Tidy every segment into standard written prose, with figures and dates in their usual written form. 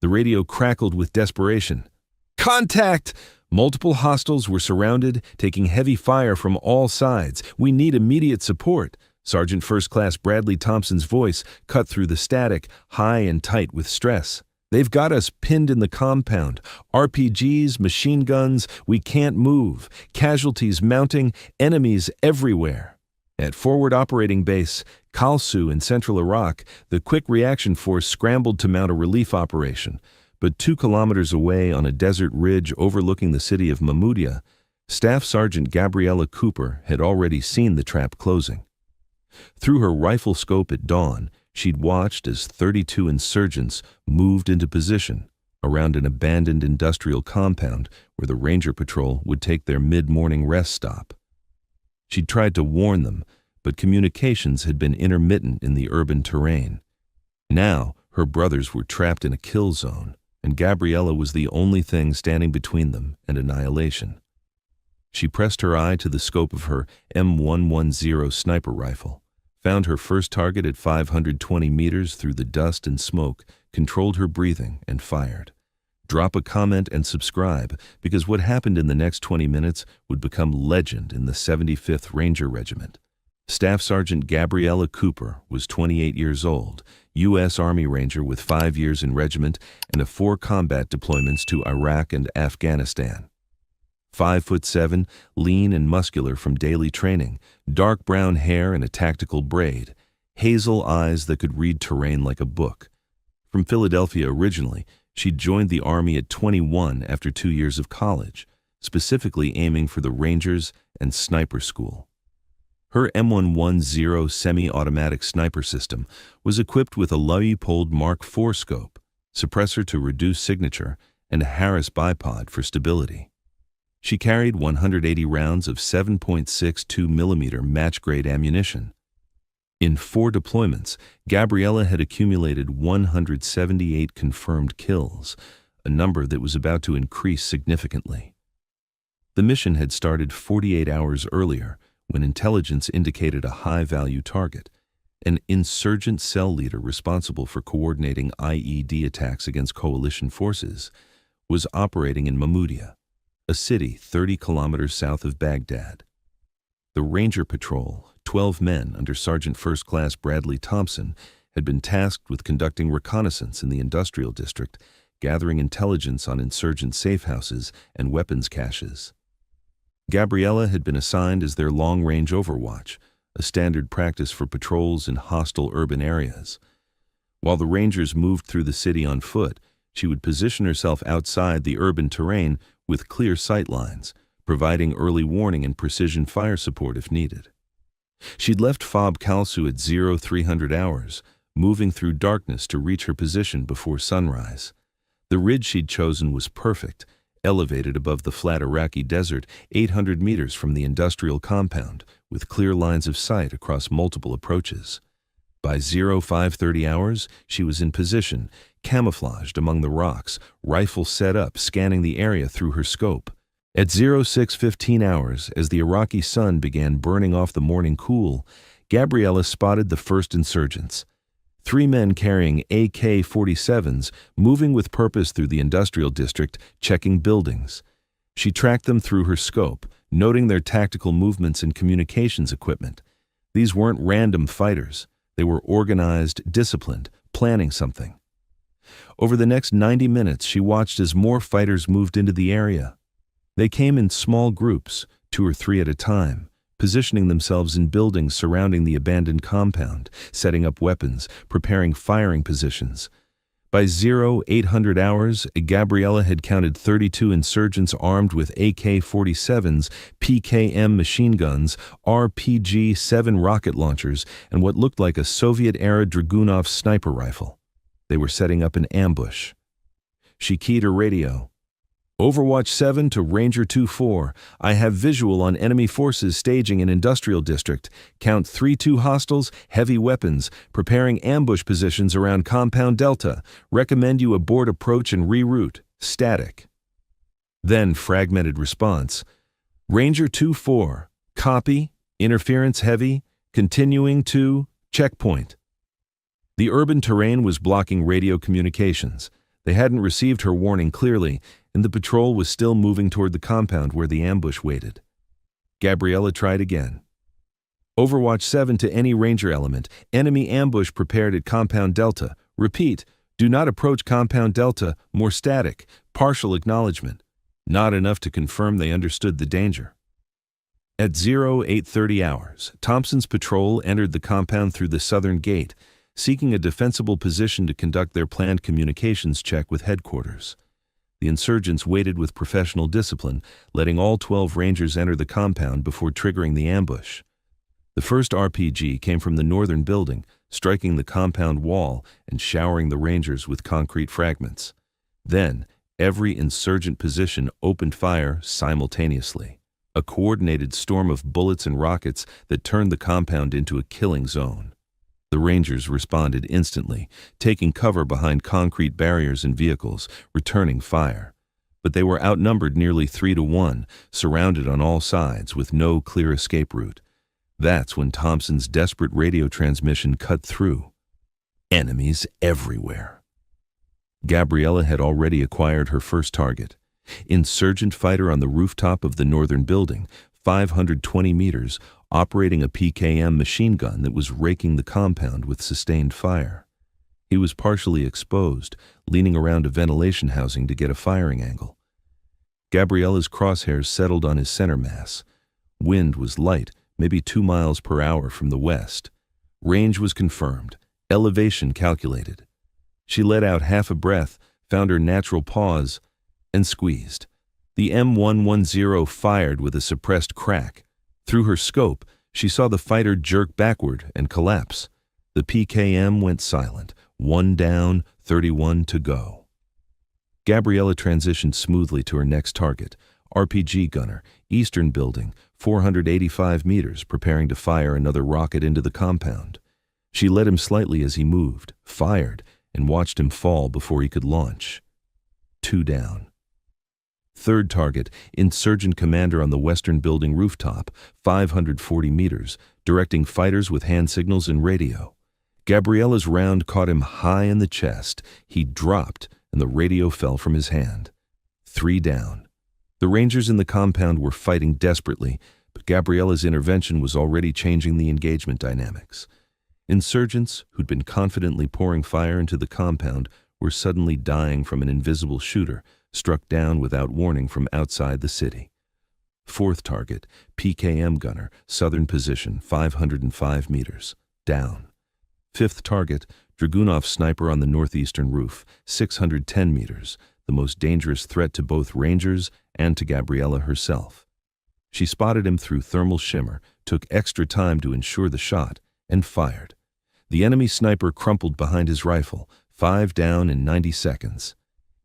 The radio crackled with desperation. "Contact!" Multiple hostiles were surrounded, taking heavy fire from all sides. "We need immediate support." Sergeant First Class Bradley Thompson's voice cut through the static, high and tight with stress. "They've got us pinned in the compound. RPGs, machine guns, we can't move. Casualties mounting, enemies everywhere." At Forward Operating Base, Kalsu in central Iraq, the Quick Reaction Force scrambled to mount a relief operation. But 2 kilometers away on a desert ridge overlooking the city of Mahmoudia, Staff Sergeant Gabriella Cooper had already seen the trap closing. Through her rifle scope at dawn, she'd watched as 32 insurgents moved into position around an abandoned industrial compound where the Ranger Patrol would take their mid-morning rest stop. She'd tried to warn them, but communications had been intermittent in the urban terrain. Now, her brothers were trapped in a kill zone, and Gabriella was the only thing standing between them and annihilation. She pressed her eye to the scope of her M110 sniper rifle, found her first target at 520 meters through the dust and smoke, controlled her breathing, and fired. Drop a comment and subscribe, because what happened in the next 20 minutes would become legend in the 75th Ranger Regiment. Staff Sergeant Gabriella Cooper was 28 years old, U.S. Army Ranger with 5 years in regiment and 4 combat deployments to Iraq and Afghanistan. 5'7", lean and muscular from daily training, dark brown hair and a tactical braid, hazel eyes that could read terrain like a book. From Philadelphia originally, she'd joined the Army at 21 after 2 years of college, specifically aiming for the Rangers and Sniper School. Her M110 semi-automatic sniper system was equipped with a Leupold Mark IV scope, suppressor to reduce signature, and a Harris bipod for stability. She carried 180 rounds of 7.62 millimeter match-grade ammunition. In 4 deployments, Gabriella had accumulated 178 confirmed kills, a number that was about to increase significantly. The mission had started 48 hours earlier, when intelligence indicated a high-value target. An insurgent cell leader responsible for coordinating IED attacks against coalition forces was operating in Mahmoudia, a city 30 kilometers south of Baghdad. The Ranger Patrol, 12 men under Sergeant First Class Bradley Thompson, had been tasked with conducting reconnaissance in the industrial district, gathering intelligence on insurgent safehouses and weapons caches. Gabriella had been assigned as their long-range overwatch, a standard practice for patrols in hostile urban areas. While the Rangers moved through the city on foot, she would position herself outside the urban terrain with clear sight lines, providing early warning and precision fire support if needed. She'd left Fob Kalsu at 0300 hours, moving through darkness to reach her position before sunrise. The ridge she'd chosen was perfect, elevated above the flat Iraqi desert 800 meters from the industrial compound, with clear lines of sight across multiple approaches. By 0530 hours, she was in position, camouflaged among the rocks, rifle set up, scanning the area through her scope. At 0615 hours, as the Iraqi sun began burning off the morning cool, Gabriella spotted the first insurgents. 3 men carrying AK-47s, moving with purpose through the industrial district, checking buildings. She tracked them through her scope, noting their tactical movements and communications equipment. These weren't random fighters. They were organized, disciplined, planning something. Over the next 90 minutes, she watched as more fighters moved into the area. They came in small groups, 2 or 3 at a time, positioning themselves in buildings surrounding the abandoned compound, setting up weapons, preparing firing positions. By 0800 hours, Gabriella had counted 32 insurgents armed with AK-47s, PKM machine guns, RPG-7 rocket launchers, and what looked like a Soviet-era Dragunov sniper rifle. They were setting up an ambush. She keyed her radio. "Overwatch 7 to Ranger 2-4. I have visual on enemy forces staging in industrial district. Count 3-2 hostiles, heavy weapons, preparing ambush positions around Compound Delta. Recommend you abort approach and reroute. Static." Then fragmented response. "Ranger 2-4. Copy. Interference heavy. Continuing to checkpoint." The urban terrain was blocking radio communications. They hadn't received her warning clearly, and the patrol was still moving toward the compound where the ambush waited. Gabriella tried again. Overwatch 7 to any Ranger element. Enemy ambush prepared at Compound Delta. Repeat, do not approach Compound Delta. More static. Partial acknowledgement. Not enough to confirm they understood the danger. At 0830 hours, Thompson's patrol entered the compound through the southern gate, seeking a defensible position to conduct their planned communications check with headquarters. The insurgents waited with professional discipline, letting all 12 Rangers enter the compound before triggering the ambush. The first RPG came from the northern building, striking the compound wall and showering the Rangers with concrete fragments. Then, every insurgent position opened fire simultaneously, a coordinated storm of bullets and rockets that turned the compound into a killing zone. The Rangers responded instantly, taking cover behind concrete barriers and vehicles, returning fire. But they were outnumbered nearly 3-1, surrounded on all sides with no clear escape route. That's when Thompson's desperate radio transmission cut through. Enemies everywhere. Gabriella had already acquired her first target. Insurgent fighter on the rooftop of the northern building, 520 meters, operating a PKM machine gun that was raking the compound with sustained fire. He was partially exposed, leaning around a ventilation housing to get a firing angle. Gabriella's crosshairs settled on his center mass. Wind was light, maybe 2 miles per hour from the west. Range was confirmed, elevation calculated. She let out half a breath, found her natural pause, and squeezed. The M110 fired with a suppressed crack. Through her scope, she saw the fighter jerk backward and collapse. The PKM went silent. 1 down, 31 to go. Gabriella transitioned smoothly to her next target, RPG gunner, eastern building, 485 meters, preparing to fire another rocket into the compound. She led him slightly as he moved, fired, and watched him fall before he could launch. 2 down. Third target, insurgent commander on the western building rooftop, 540 meters, directing fighters with hand signals and radio. Gabriella's round caught him high in the chest. He dropped, and the radio fell from his hand. 3 down. The Rangers in the compound were fighting desperately, but Gabriella's intervention was already changing the engagement dynamics. Insurgents, who'd been confidently pouring fire into the compound, were suddenly dying from an invisible shooter, struck down without warning from outside the city. Fourth target, PKM gunner, southern position, 505 meters, down. Fifth target, Dragunov sniper on the northeastern roof, 610 meters, the most dangerous threat to both Rangers and to Gabriella herself. She spotted him through thermal shimmer, took extra time to ensure the shot, and fired. The enemy sniper crumpled behind his rifle, 5 down in 90 seconds.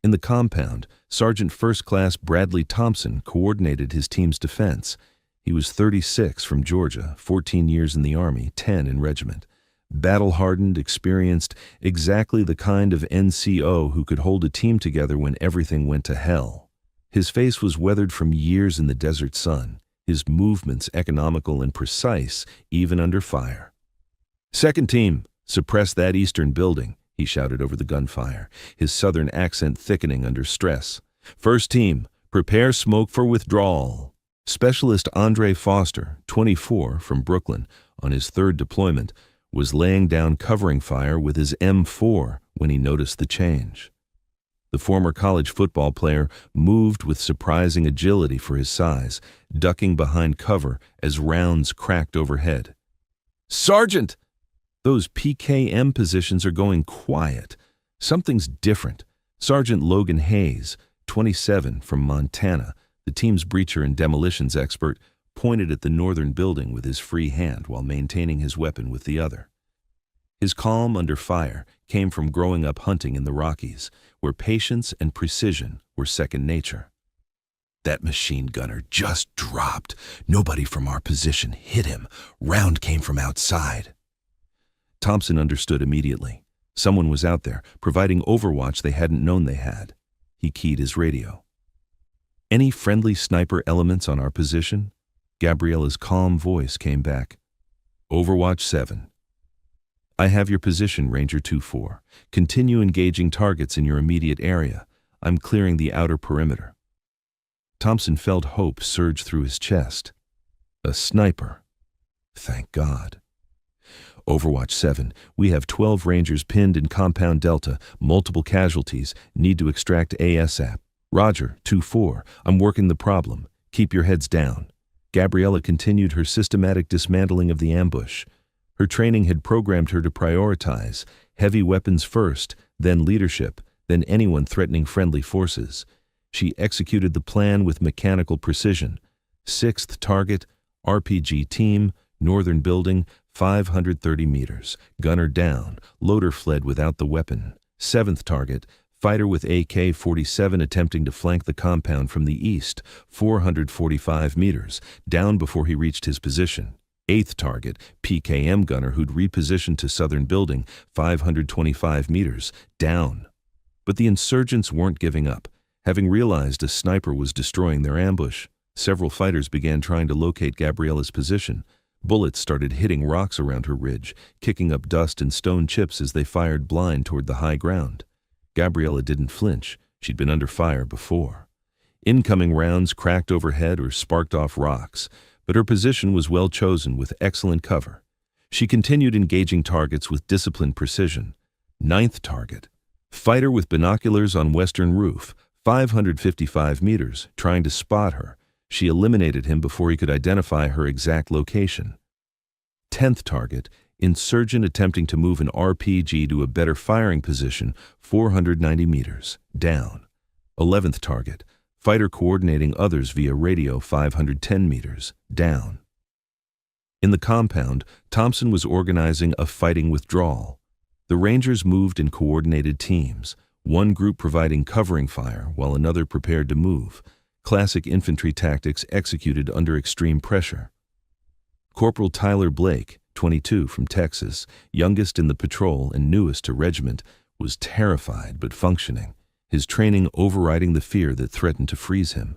In the compound, Sergeant First Class Bradley Thompson coordinated his team's defense. He was 36 from Georgia, 14 years in the Army, 10 in regiment. Battle-hardened, experienced, exactly the kind of NCO who could hold a team together when everything went to hell. His face was weathered from years in the desert sun, his movements economical and precise, even under fire. "Second team, suppress that eastern building," he shouted over the gunfire, his southern accent thickening under stress. "First team, prepare smoke for withdrawal." Specialist Andre Foster, 24, from Brooklyn, on his third deployment, was laying down covering fire with his M4 when he noticed the change. The former college football player moved with surprising agility for his size, ducking behind cover as rounds cracked overhead. "Sergeant! Those PKM positions are going quiet. Something's different." Sergeant Logan Hayes, 27, from Montana, the team's breacher and demolitions expert, pointed at the northern building with his free hand while maintaining his weapon with the other. His calm under fire came from growing up hunting in the Rockies, where patience and precision were second nature. "That machine gunner just dropped. Nobody from our position hit him. Round came from outside." Thompson understood immediately. Someone was out there, providing overwatch they hadn't known they had. He keyed his radio. "Any friendly sniper elements on our position?" Gabriella's calm voice came back. "Overwatch 7. I have your position, Ranger 2-4. Continue engaging targets in your immediate area. I'm clearing the outer perimeter. Thompson felt hope surge through his chest. A sniper. Thank God. Overwatch 7, we have 12 Rangers pinned in Compound Delta, multiple casualties, need to extract ASAP. Roger, 2-4, I'm working the problem. Keep your heads down. Gabriella continued her systematic dismantling of the ambush. Her training had programmed her to prioritize heavy weapons first, then leadership, then anyone threatening friendly forces. She executed the plan with mechanical precision. 6th target, RPG team, northern building, 530 meters. Gunner down. Loader fled without the weapon. 7th target, fighter with AK-47 attempting to flank the compound from the east, 445 meters. Down before he reached his position. 8th target, PKM gunner who'd repositioned to southern building, 525 meters. Down. But the insurgents weren't giving up. Having realized a sniper was destroying their ambush, several fighters began trying to locate Gabriella's position. Bullets started hitting rocks around her ridge, kicking up dust and stone chips as they fired blind toward the high ground. Gabriella didn't flinch. She'd been under fire before. Incoming rounds cracked overhead or sparked off rocks, but her position was well chosen with excellent cover. She continued engaging targets with disciplined precision. 9th target, fighter with binoculars on western roof, 555 meters, trying to spot her. She eliminated him before he could identify her exact location. 10th target, insurgent attempting to move an RPG to a better firing position, 490 meters, down. 11th target, fighter coordinating others via radio, 510 meters, down. In the compound, Thompson was organizing a fighting withdrawal. The Rangers moved in coordinated teams, one group providing covering fire while another prepared to move. Classic infantry tactics executed under extreme pressure. Corporal Tyler Blake, 22 from Texas, youngest in the patrol and newest to regiment, was terrified but functioning, his training overriding the fear that threatened to freeze him.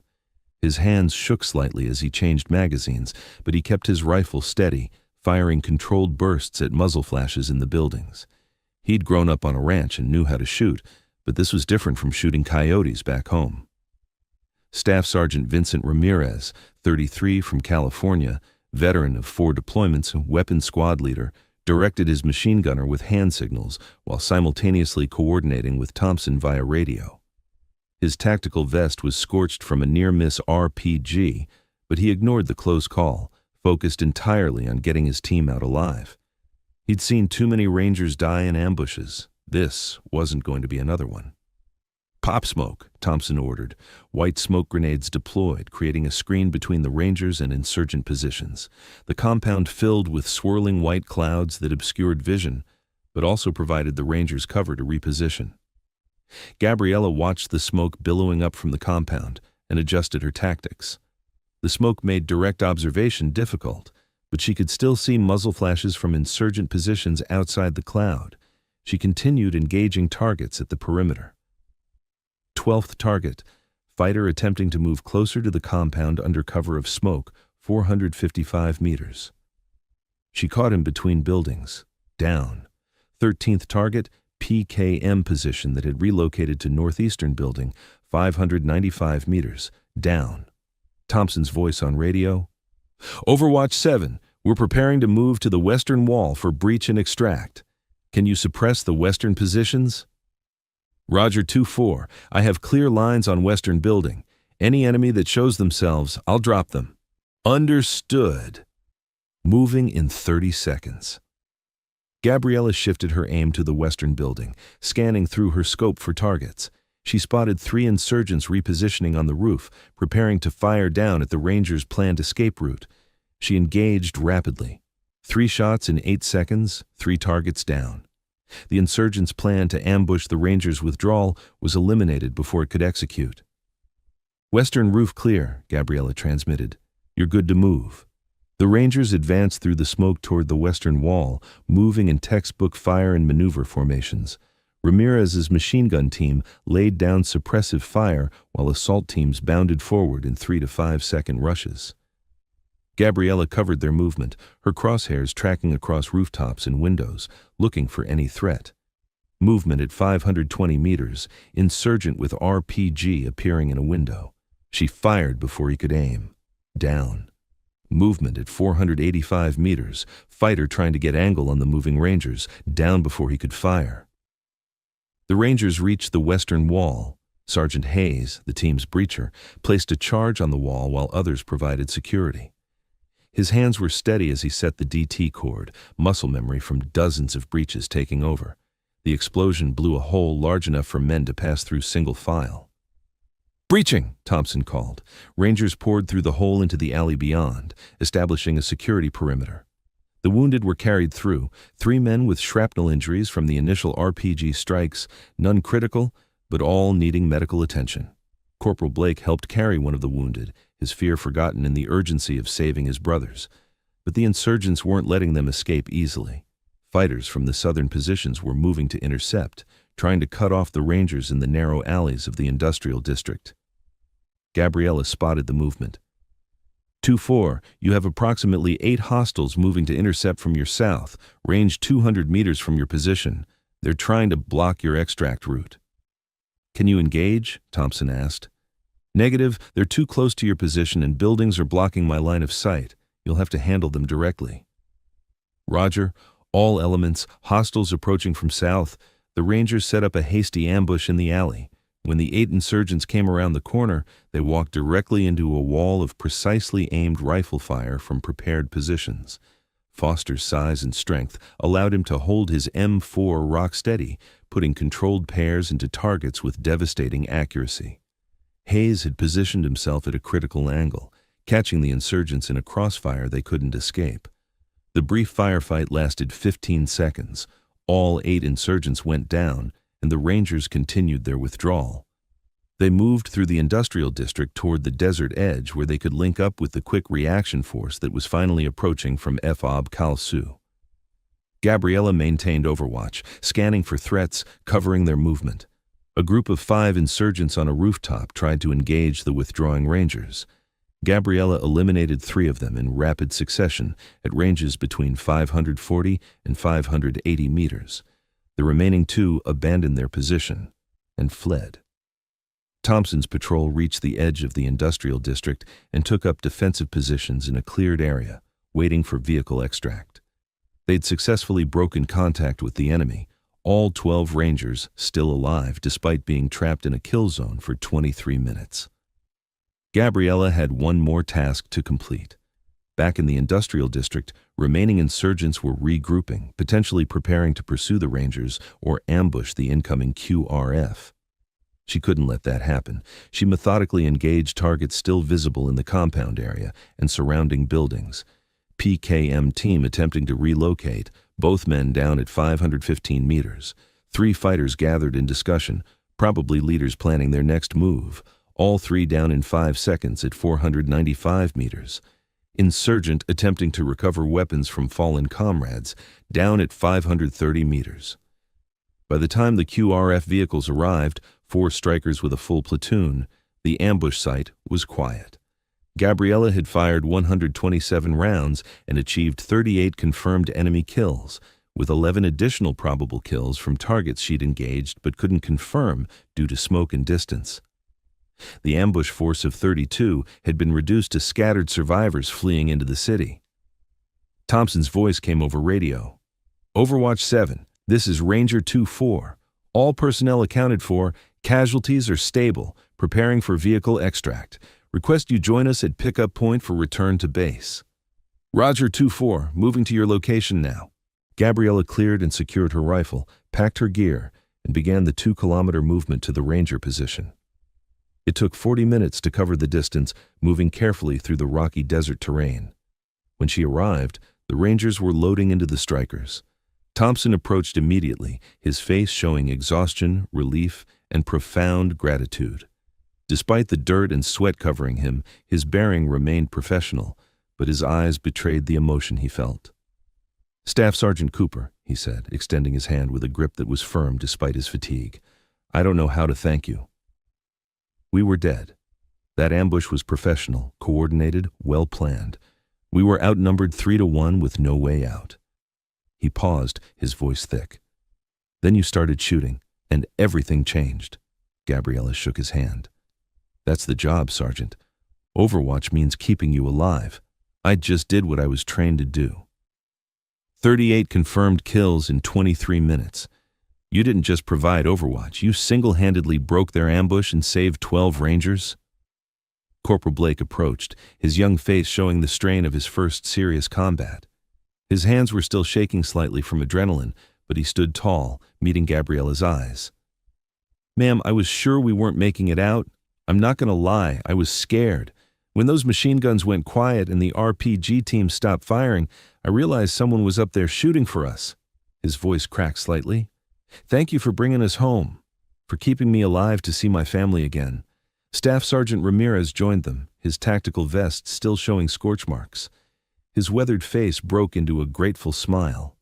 His hands shook slightly as he changed magazines, but he kept his rifle steady, firing controlled bursts at muzzle flashes in the buildings. He'd grown up on a ranch and knew how to shoot, but this was different from shooting coyotes back home. Staff Sergeant Vincent Ramirez, 33 from California, veteran of 4 deployments, weapons squad leader, directed his machine gunner with hand signals while simultaneously coordinating with Thompson via radio. His tactical vest was scorched from a near-miss RPG, but he ignored the close call, focused entirely on getting his team out alive. He'd seen too many Rangers die in ambushes. This wasn't going to be another one. Pop smoke, Thompson ordered. White smoke grenades deployed, creating a screen between the Rangers and insurgent positions. The compound filled with swirling white clouds that obscured vision, but also provided the Rangers cover to reposition. Gabriella watched the smoke billowing up from the compound and adjusted her tactics. The smoke made direct observation difficult, but she could still see muzzle flashes from insurgent positions outside the cloud. She continued engaging targets at the perimeter. 12th target, fighter attempting to move closer to the compound under cover of smoke, 455 meters. She caught him between buildings, down. 13th target, PKM position that had relocated to northeastern building, 595 meters, down. Thompson's voice on radio. Overwatch 7, we're preparing to move to the western wall for breach and extract. Can you suppress the western positions? Roger 2-4, I have clear lines on western building. Any enemy that shows themselves, I'll drop them. Understood. Moving in 30 seconds. Gabriella shifted her aim to the western building, scanning through her scope for targets. She spotted 3 insurgents repositioning on the roof, preparing to fire down at the Rangers' planned escape route. She engaged rapidly. 3 shots in 8 seconds, 3 targets down. The insurgents' plan to ambush the Rangers' withdrawal was eliminated before it could execute. Western roof clear, Gabriella transmitted. You're good to move. The Rangers advanced through the smoke toward the western wall, moving in textbook fire and maneuver formations. Ramirez's machine gun team laid down suppressive fire while assault teams bounded forward in 3 to 5 second rushes. Gabriella covered their movement, her crosshairs tracking across rooftops and windows, looking for any threat. Movement at 520 meters, insurgent with RPG appearing in a window. She fired before he could aim. Down. Movement at 485 meters, fighter trying to get angle on the moving Rangers, down before he could fire. The Rangers reached the western wall. Sergeant Hayes, the team's breacher, placed a charge on the wall while others provided security. His hands were steady as he set the DT cord, muscle memory from dozens of breaches taking over. The explosion blew a hole large enough for men to pass through single file. "Breaching!" Thompson called. Rangers poured through the hole into the alley beyond, establishing a security perimeter. The wounded were carried through, 3 men with shrapnel injuries from the initial RPG strikes, none critical, but all needing medical attention. Corporal Blake helped carry one of the wounded, his fear forgotten in the urgency of saving his brothers. But the insurgents weren't letting them escape easily. Fighters from the southern positions were moving to intercept, trying to cut off the Rangers in the narrow alleys of the industrial district. Gabriella spotted the movement. 2-4, you have approximately 8 hostiles moving to intercept from your south, range 200 meters from your position. They're trying to block your extract route. "Can you engage?" Thompson asked. "Negative, they're too close to your position and buildings are blocking my line of sight. You'll have to handle them directly." "Roger, all elements, hostiles approaching from south." The Rangers set up a hasty ambush in the alley. When the 8 insurgents came around the corner, they walked directly into a wall of precisely aimed rifle fire from prepared positions. Foster's size and strength allowed him to hold his M4 rock steady, putting controlled pairs into targets with devastating accuracy. Hayes had positioned himself at a critical angle, catching the insurgents in a crossfire they couldn't escape. The brief firefight lasted 15 seconds. All 8 insurgents went down, and the Rangers continued their withdrawal. They moved through the industrial district toward the desert edge where they could link up with the quick reaction force that was finally approaching from Fob Kalsu. Gabriella maintained overwatch, scanning for threats, covering their movement. A group of 5 insurgents on a rooftop tried to engage the withdrawing Rangers. Gabriella eliminated 3 of them in rapid succession at ranges between 540 and 580 meters. The remaining 2 abandoned their position and fled. Thompson's patrol reached the edge of the industrial district and took up defensive positions in a cleared area, waiting for vehicle extract. They'd successfully broken contact with the enemy, all 12 Rangers still alive despite being trapped in a kill zone for 23 minutes. Gabriella had one more task to complete. Back in the industrial district, remaining insurgents were regrouping, potentially preparing to pursue the Rangers or ambush the incoming QRF. She couldn't let that happen. She methodically engaged targets still visible in the compound area and surrounding buildings. PKM team attempting to relocate, both men down at 515 meters. 3 fighters gathered in discussion, probably leaders planning their next move. All 3 down in 5 seconds at 495 meters. Insurgent attempting to recover weapons from fallen comrades, down at 530 meters. By the time the QRF vehicles arrived, 4 strikers with a full platoon, the ambush site was quiet. Gabriella had fired 127 rounds and achieved 38 confirmed enemy kills, with 11 additional probable kills from targets she'd engaged but couldn't confirm due to smoke and distance. The ambush force of 32 had been reduced to scattered survivors fleeing into the city. Thompson's voice came over radio. "Overwatch 7, this is Ranger 2-4. All personnel accounted for, casualties are stable, preparing for vehicle extract. Request you join us at pickup point for return to base." "Roger 2-4, moving to your location now." Gabriella cleared and secured her rifle, packed her gear, and began the 2-kilometer movement to the Ranger position. It took 40 minutes to cover the distance, moving carefully through the rocky desert terrain. When she arrived, the Rangers were loading into the strikers. Thompson approached immediately, his face showing exhaustion, relief, and profound gratitude. Despite the dirt and sweat covering him, his bearing remained professional, but his eyes betrayed the emotion he felt. "Staff Sergeant Cooper," he said, extending his hand with a grip that was firm despite his fatigue. "I don't know how to thank you. We were dead. That ambush was professional, coordinated, well-planned. We were outnumbered 3-1 with no way out. He paused, his voice thick. Then you started shooting, and everything changed. Gabriella shook his hand. That's the job, Sergeant. Overwatch means keeping you alive. I just did what I was trained to do. 38 confirmed kills in 23 minutes. You didn't just provide Overwatch, you single-handedly broke their ambush and saved 12 Rangers. Corporal Blake approached, his young face showing the strain of his first serious combat. His hands were still shaking slightly from adrenaline, but he stood tall, meeting Gabriella's eyes. Ma'am, I was sure we weren't making it out. I'm not going to lie, I was scared. When those machine guns went quiet and the RPG team stopped firing, I realized someone was up there shooting for us. His voice cracked slightly. Thank you for bringing us home, for keeping me alive to see my family again. Staff Sergeant Ramirez joined them, his tactical vest still showing scorch marks. His weathered face broke into a grateful smile.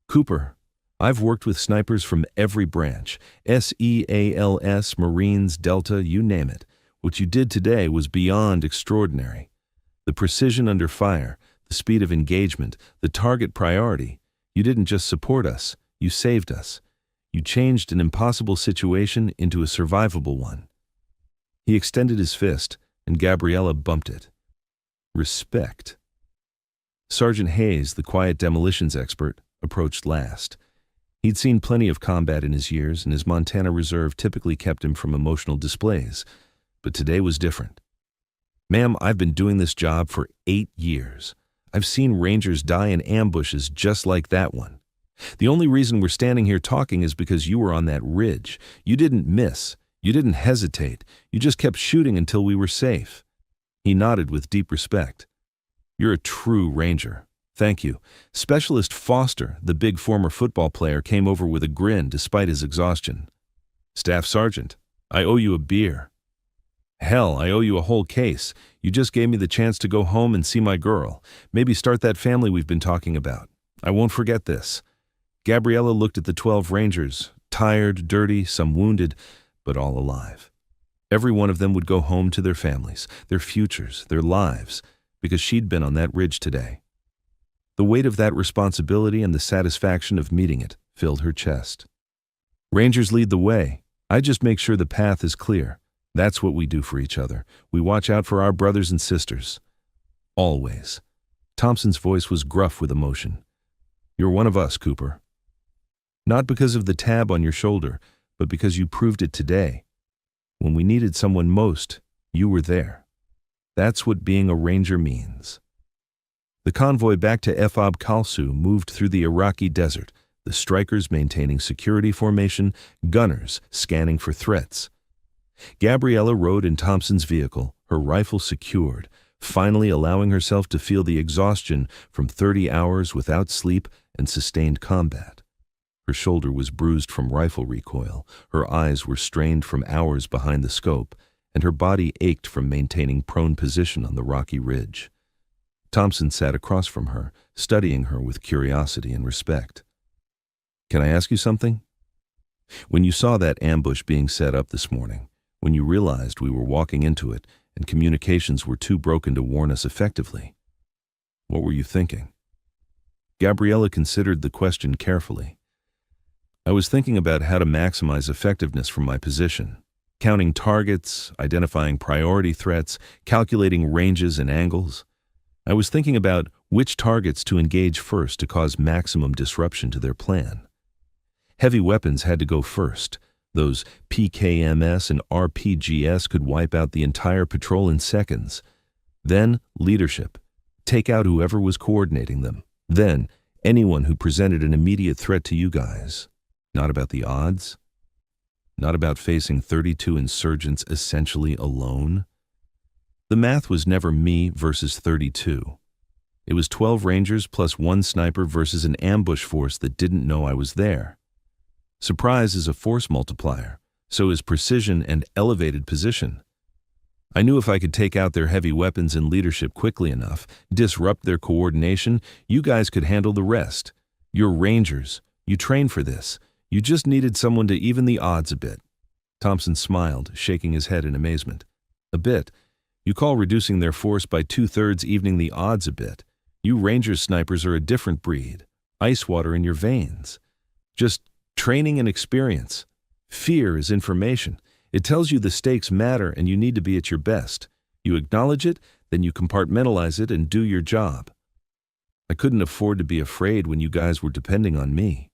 Cooper, I've worked with snipers from every branch, SEALS, Marines, Delta, you name it. What you did today was beyond extraordinary. The precision under fire, the speed of engagement, the target priority. You didn't just support us, you saved us. You changed an impossible situation into a survivable one. He extended his fist, and Gabriella bumped it. Respect. Sergeant Hayes, the quiet demolitions expert, approached last. He'd seen plenty of combat in his years, and his Montana Reserve typically kept him from emotional displays. But today was different. Ma'am, I've been doing this job for 8 years. I've seen Rangers die in ambushes just like that one. The only reason we're standing here talking is because you were on that ridge. You didn't miss. You didn't hesitate. You just kept shooting until we were safe. He nodded with deep respect. You're a true Ranger. Thank you. Specialist Foster, the big former football player, came over with a grin despite his exhaustion. Staff Sergeant, I owe you a beer. Hell, I owe you a whole case. You just gave me the chance to go home and see my girl. Maybe start that family we've been talking about. I won't forget this. Gabriella looked at the 12 Rangers, tired, dirty, some wounded, but all alive. Every one of them would go home to their families, their futures, their lives, because she'd been on that ridge today. The weight of that responsibility and the satisfaction of meeting it filled her chest. Rangers lead the way. I just make sure the path is clear. That's what we do for each other. We watch out for our brothers and sisters. Always. Thompson's voice was gruff with emotion. You're one of us, Cooper. Not because of the tab on your shoulder, but because you proved it today. When we needed someone most, you were there. That's what being a Ranger means. The convoy back to Fob Kalsu moved through the Iraqi desert, the strikers maintaining security formation, gunners scanning for threats. Gabriella rode in Thompson's vehicle, her rifle secured, finally allowing herself to feel the exhaustion from 30 hours without sleep and sustained combat. Her shoulder was bruised from rifle recoil, her eyes were strained from hours behind the scope, and her body ached from maintaining prone position on the rocky ridge. Thompson sat across from her, studying her with curiosity and respect. Can I ask you something? When you saw that ambush being set up this morning, when you realized we were walking into it and communications were too broken to warn us effectively, what were you thinking? Gabriella considered the question carefully. I was thinking about how to maximize effectiveness from my position, counting targets, identifying priority threats, calculating ranges and angles. I was thinking about which targets to engage first to cause maximum disruption to their plan. Heavy weapons had to go first. Those PKMS and RPGS could wipe out the entire patrol in seconds. Then, leadership. Take out whoever was coordinating them. Then, anyone who presented an immediate threat to you guys. Not about the odds. Not about facing 32 insurgents essentially alone. The math was never me versus 32. It was 12 Rangers plus 1 sniper versus an ambush force that didn't know I was there. Surprise is a force multiplier, so is precision and elevated position. I knew if I could take out their heavy weapons and leadership quickly enough, disrupt their coordination, you guys could handle the rest. You're Rangers. You trained for this. You just needed someone to even the odds a bit. Thompson smiled, shaking his head in amazement. A bit. You call reducing their force by 2/3 evening the odds a bit. You Rangers snipers are a different breed. Ice water in your veins. Just training and experience. Fear is information. It tells you the stakes matter and you need to be at your best. You acknowledge it, then you compartmentalize it and do your job. I couldn't afford to be afraid when you guys were depending on me.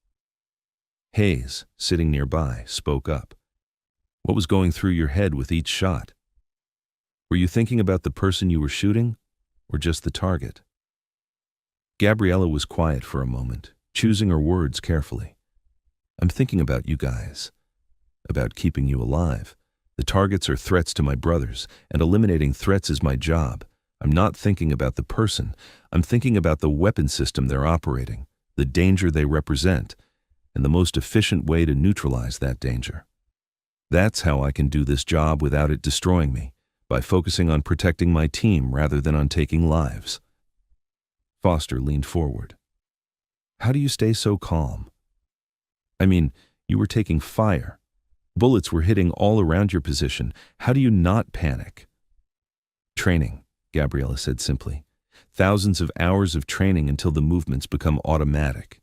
Hayes, sitting nearby, spoke up. What was going through your head with each shot? Were you thinking about the person you were shooting, or just the target? Gabriella was quiet for a moment, choosing her words carefully. I'm thinking about you guys, about keeping you alive. The targets are threats to my brothers, and eliminating threats is my job. I'm not thinking about the person. I'm thinking about the weapon system they're operating, the danger they represent, and the most efficient way to neutralize that danger. That's how I can do this job without it destroying me, by focusing on protecting my team rather than on taking lives. Foster leaned forward. How do you stay so calm? I mean, you were taking fire. Bullets were hitting all around your position. How do you not panic? Training, Gabriella said simply. Thousands of hours of training until the movements become automatic.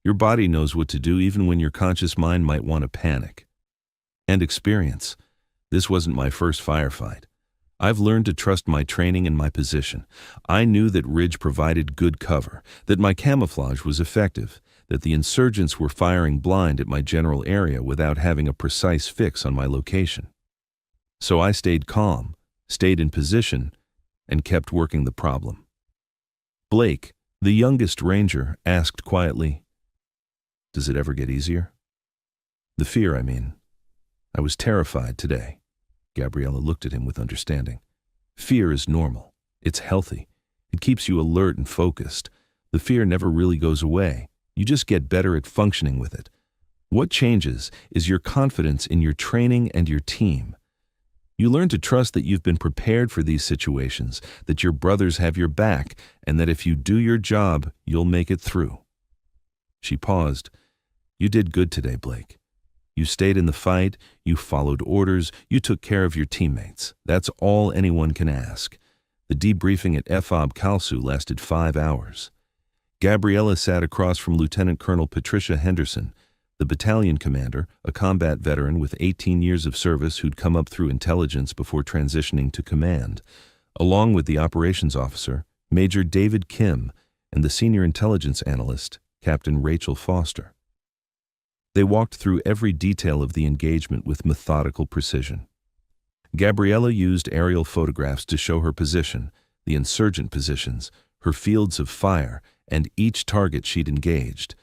Your body knows what to do even when your conscious mind might want to panic. And experience. This wasn't my first firefight. I've learned to trust my training and my position. I knew that Ridge provided good cover, that my camouflage was effective, that the insurgents were firing blind at my general area without having a precise fix on my location. So I stayed calm, stayed in position, and kept working the problem. Blake, the youngest ranger, asked quietly, Does it ever get easier? The fear, I mean. I was terrified today. Gabriella looked at him with understanding. Fear is normal. It's healthy. It keeps you alert and focused. The fear never really goes away. You just get better at functioning with it. What changes is your confidence in your training and your team. You learn to trust that you've been prepared for these situations, that your brothers have your back, and that if you do your job, you'll make it through. She paused. You did good today, Blake. You stayed in the fight, you followed orders, you took care of your teammates. That's all anyone can ask. The debriefing at FOB Kalsu lasted 5 hours. Gabriella sat across from Lieutenant Colonel Patricia Henderson, the battalion commander, a combat veteran with 18 years of service who'd come up through intelligence before transitioning to command, along with the operations officer, Major David Kim, and the senior intelligence analyst, Captain Rachel Foster. They walked through every detail of the engagement with methodical precision. Gabriella used aerial photographs to show her position, the insurgent positions, her fields of fire, and each target she'd engaged.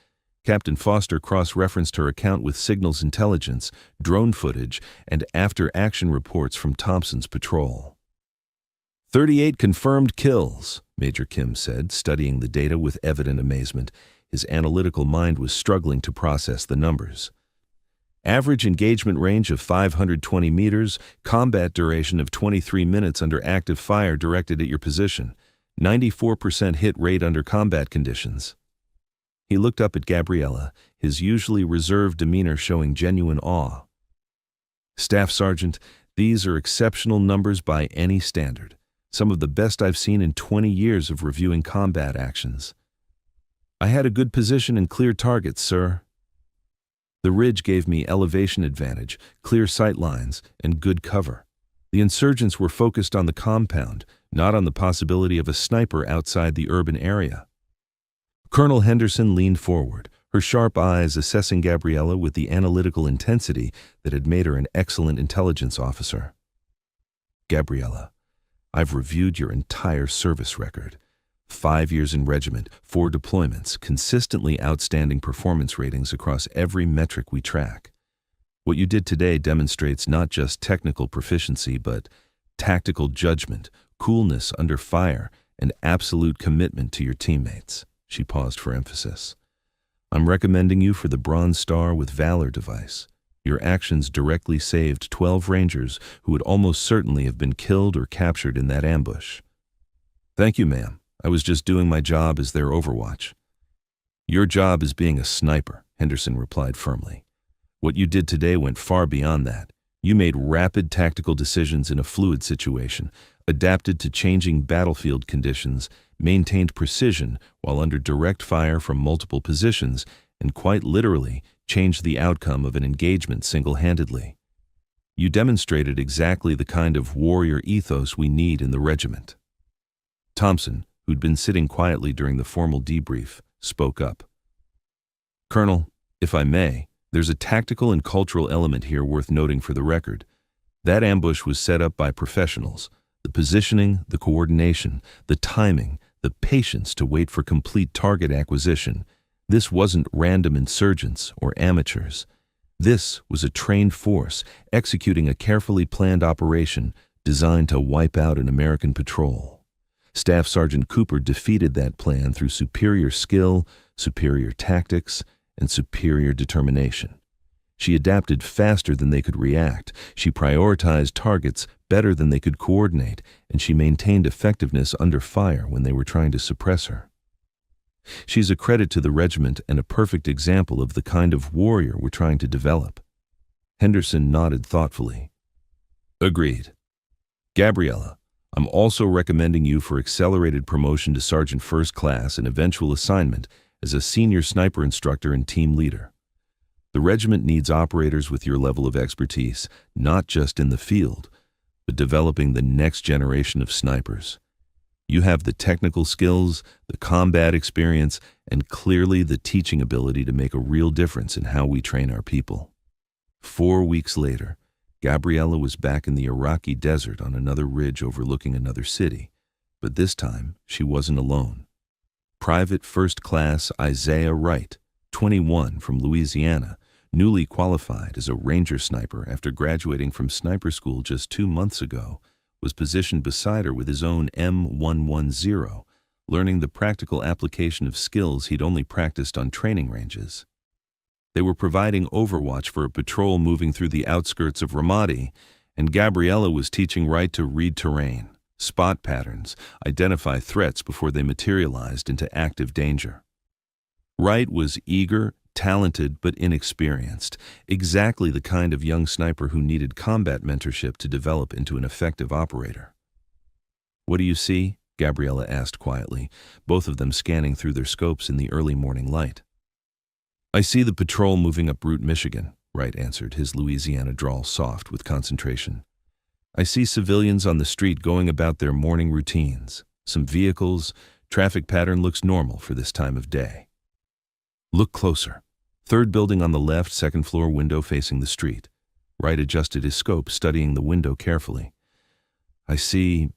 Captain Foster cross-referenced her account with signals intelligence, drone footage, and after-action reports from Thompson's patrol. 38 confirmed kills, Major Kim said, studying the data with evident amazement. His analytical mind was struggling to process the numbers. Average engagement range of 520 meters, combat duration of 23 minutes under active fire directed at your position, 94% hit rate under combat conditions. He looked up at Gabriella, his usually reserved demeanor showing genuine awe. Staff Sergeant, these are exceptional numbers by any standard. Some of the best I've seen in 20 years of reviewing combat actions. I had a good position and clear targets, sir. The ridge gave me elevation advantage, clear sight lines, and good cover. The insurgents were focused on the compound, not on the possibility of a sniper outside the urban area. Colonel Henderson leaned forward, her sharp eyes assessing Gabriella with the analytical intensity that had made her an excellent intelligence officer. Gabriella, I've reviewed your entire service record. 5 years in regiment, 4 deployments, consistently outstanding performance ratings across every metric we track. What you did today demonstrates not just technical proficiency, but tactical judgment, coolness under fire, and absolute commitment to your teammates. She paused for emphasis. I'm recommending you for the Bronze Star with Valor device. Your actions directly saved 12 Rangers who would almost certainly have been killed or captured in that ambush. Thank you, ma'am. I was just doing my job as their overwatch. Your job is being a sniper, Henderson replied firmly. What you did today went far beyond that. You made rapid tactical decisions in a fluid situation, adapted to changing battlefield conditions, maintained precision while under direct fire from multiple positions, and quite literally changed the outcome of an engagement single-handedly. You demonstrated exactly the kind of warrior ethos we need in the regiment. Thompson, who'd been sitting quietly during the formal debrief, spoke up. "Colonel, if I may, there's a tactical and cultural element here worth noting for the record. That ambush was set up by professionals. The positioning, the coordination, the timing, the patience to wait for complete target acquisition. This wasn't random insurgents or amateurs. This was a trained force executing a carefully planned operation designed to wipe out an American patrol. Staff Sergeant Cooper defeated that plan through superior skill, superior tactics, and superior determination. She adapted faster than they could react, she prioritized targets better than they could coordinate, and she maintained effectiveness under fire when they were trying to suppress her. She's a credit to the regiment and a perfect example of the kind of warrior we're trying to develop." Henderson nodded thoughtfully. "Agreed. Gabriella, I'm also recommending you for accelerated promotion to Sergeant First Class and eventual assignment as a senior sniper instructor and team leader. The regiment needs operators with your level of expertise, not just in the field, but developing the next generation of snipers. You have the technical skills, the combat experience, and clearly the teaching ability to make a real difference in how we train our people." 4 weeks later, Gabriella was back in the Iraqi desert on another ridge overlooking another city, but this time she wasn't alone. Private First Class Isaiah Wright, 21, from Louisiana, newly qualified as a ranger sniper after graduating from sniper school just 2 months ago, was positioned beside her with his own M110, learning the practical application of skills he'd only practiced on training ranges. They were providing overwatch for a patrol moving through the outskirts of Ramadi, and Gabriella was teaching Wright to read terrain, spot patterns, identify threats before they materialized into active danger. Wright was eager, talented, but inexperienced, exactly the kind of young sniper who needed combat mentorship to develop into an effective operator. "What do you see?" Gabriella asked quietly, both of them scanning through their scopes in the early morning light. "I see the patrol moving up Route Michigan," Wright answered, his Louisiana drawl soft with concentration. "I see civilians on the street going about their morning routines. Some vehicles, traffic pattern looks normal for this time of day." "Look closer. Third building on the left, second floor window facing the street." Wright adjusted his scope, studying the window carefully. "I see...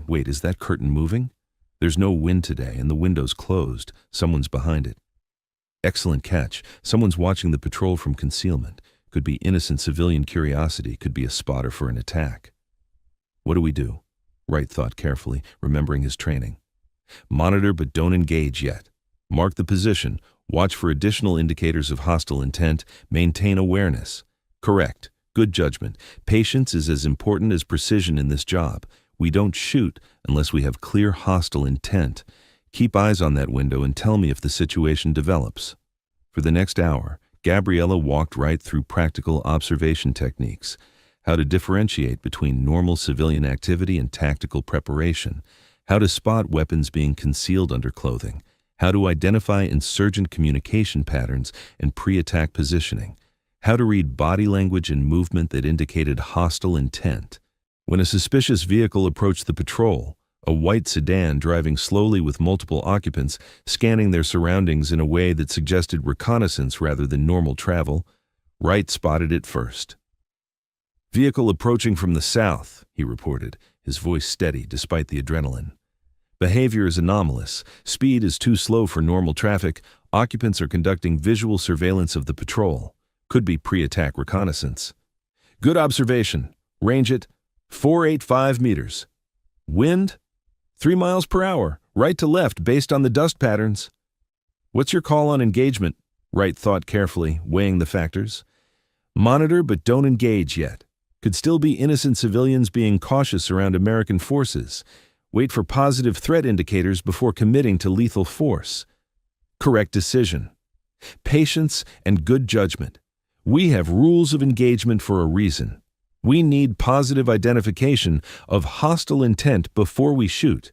Wait, is that curtain moving? There's no wind today and the window's closed. Someone's behind it." "Excellent catch. Someone's watching the patrol from concealment. Could be innocent civilian curiosity, could be a spotter for an attack." "What do we do?" Wright thought carefully, remembering his training. "Monitor but don't engage yet. Mark the position. Watch for additional indicators of hostile intent. Maintain awareness." "Correct. Good judgment. Patience is as important as precision in this job. We don't shoot unless we have clear hostile intent. Keep eyes on that window and tell me if the situation develops." For the next hour, Gabriella walked right through practical observation techniques, how to differentiate between normal civilian activity and tactical preparation, how to spot weapons being concealed under clothing, how to identify insurgent communication patterns and pre-attack positioning, how to read body language and movement that indicated hostile intent. When a suspicious vehicle approached the patrol, a white sedan driving slowly with multiple occupants, scanning their surroundings in a way that suggested reconnaissance rather than normal travel, Wright spotted it first. "Vehicle approaching from the south," he reported, his voice steady despite the adrenaline. "Behavior is anomalous. Speed is too slow for normal traffic. Occupants are conducting visual surveillance of the patrol. Could be pre-attack reconnaissance." "Good observation. Range it 485 meters. Wind 3 miles per hour, right to left based on the dust patterns." "What's your call on engagement?" Wright thought carefully, weighing the factors. "Monitor but don't engage yet. Could still be innocent civilians being cautious around American forces. Wait for positive threat indicators before committing to lethal force." "Correct decision. Patience and good judgment. We have rules of engagement for a reason. We need positive identification of hostile intent before we shoot.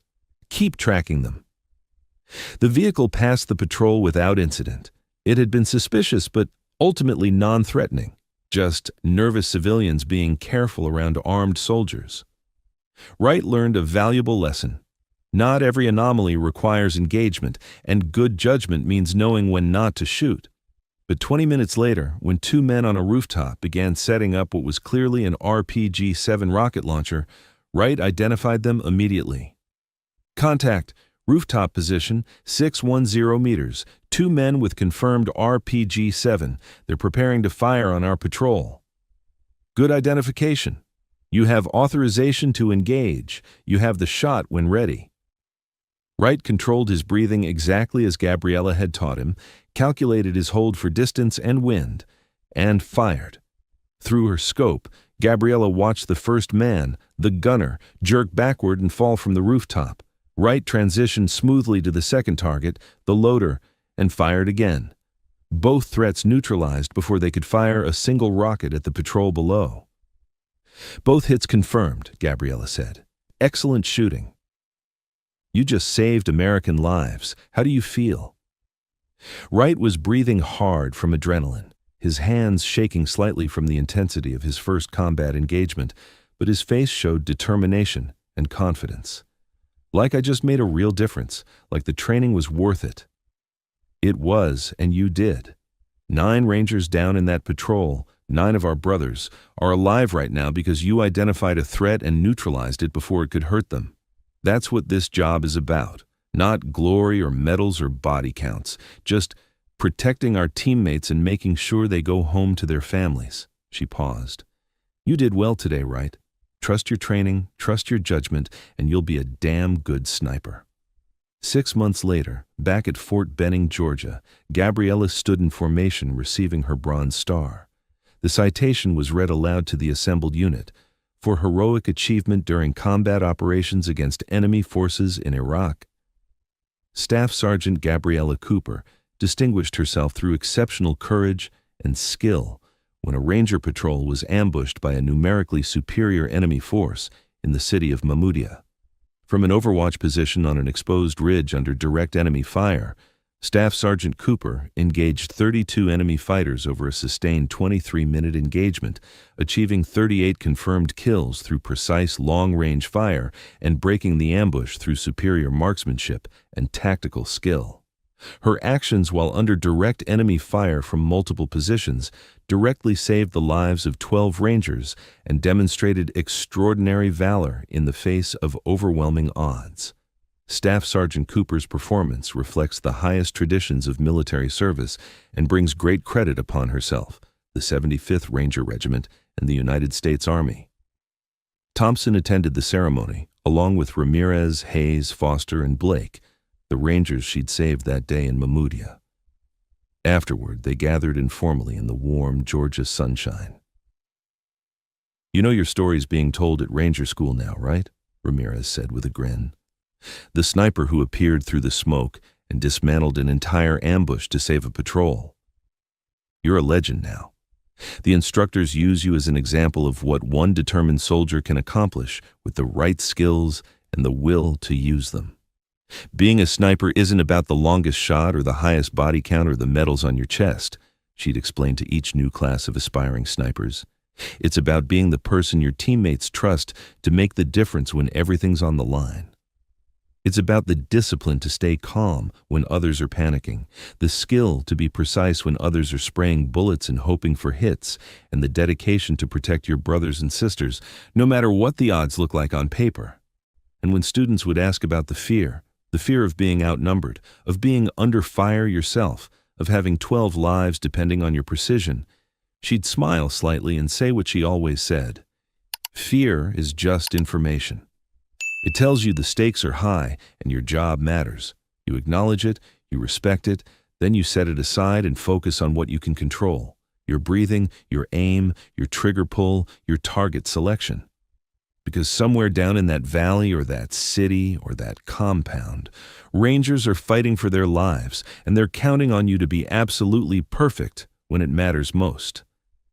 Keep tracking them. The vehicle passed the patrol without incident. It had been suspicious but ultimately non-threatening, just nervous civilians being careful around armed soldiers. Wright learned a valuable lesson. Not every anomaly requires engagement, and good judgment means knowing when not to shoot. But 20 minutes later, when two men on a rooftop began setting up what was clearly an RPG-7 rocket launcher, Wright identified them immediately. Contact, rooftop position, 610 meters. Two men with confirmed RPG-7. They're preparing to fire on our patrol. Good identification. You have authorization to engage. You have the shot when ready. Wright controlled his breathing exactly as Gabriella had taught him, calculated his hold for distance and wind, and fired. Through her scope, Gabriella watched the first man, the gunner, jerk backward and fall from the rooftop. Wright transitioned smoothly to the second target, the loader, and fired again. Both threats neutralized before they could fire a single rocket at the patrol below. Both hits confirmed, Gabriella said. Excellent shooting. You just saved American lives. How do you feel? Wright was breathing hard from adrenaline, his hands shaking slightly from the intensity of his first combat engagement, but his face showed determination and confidence. Like I just made a real difference, like the training was worth it. It was, and you did. 9 Rangers down in that patrol, 9 of our brothers, are alive right now because you identified a threat and neutralized it before it could hurt them. That's what this job is about. Not glory or medals or body counts, just protecting our teammates and making sure they go home to their families. She paused. You did well today, Wright. Trust your training, trust your judgment, and you'll be a damn good sniper. 6 months later, back at Fort Benning, Georgia, Gabriella stood in formation receiving her Bronze Star. The citation was read aloud to the assembled unit for heroic achievement during combat operations against enemy forces in Iraq. Staff Sergeant Gabriella Cooper distinguished herself through exceptional courage and skill when a Ranger patrol was ambushed by a numerically superior enemy force in the city of Mahmudia. From an overwatch position on an exposed ridge under direct enemy fire, Staff Sergeant Cooper engaged 32 enemy fighters over a sustained 23-minute engagement, achieving 38 confirmed kills through precise long-range fire and breaking the ambush through superior marksmanship and tactical skill. Her actions while under direct enemy fire from multiple positions directly saved the lives of 12 Rangers and demonstrated extraordinary valor in the face of overwhelming odds. Staff Sergeant Cooper's performance reflects the highest traditions of military service and brings great credit upon herself, the 75th Ranger Regiment, and the United States Army. Thompson attended the ceremony, along with Ramirez, Hayes, Foster, and Blake, the Rangers she'd saved that day in Mahmudia. Afterward, they gathered informally in the warm Georgia sunshine. You know your story's being told at Ranger School now, right? Ramirez said with a grin. The sniper who appeared through the smoke and dismantled an entire ambush to save a patrol. You're a legend now. The instructors use you as an example of what one determined soldier can accomplish with the right skills and the will to use them. Being a sniper isn't about the longest shot or the highest body count or the medals on your chest, she'd explained to each new class of aspiring snipers. It's about being the person your teammates trust to make the difference when everything's on the line. It's about the discipline to stay calm when others are panicking, the skill to be precise when others are spraying bullets and hoping for hits, and the dedication to protect your brothers and sisters, no matter what the odds look like on paper. And when students would ask about the fear of being outnumbered, of being under fire yourself, of having 12 lives depending on your precision, she'd smile slightly and say what she always said. Fear is just information. It tells you the stakes are high and your job matters. You acknowledge it, you respect it, then you set it aside and focus on what you can control. Your breathing, your aim, your trigger pull, your target selection. Because somewhere down in that valley or that city or that compound, Rangers are fighting for their lives and they're counting on you to be absolutely perfect when it matters most.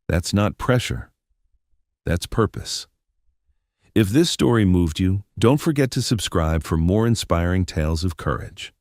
That's not pressure. That's purpose. If this story moved you, don't forget to subscribe for more inspiring tales of courage.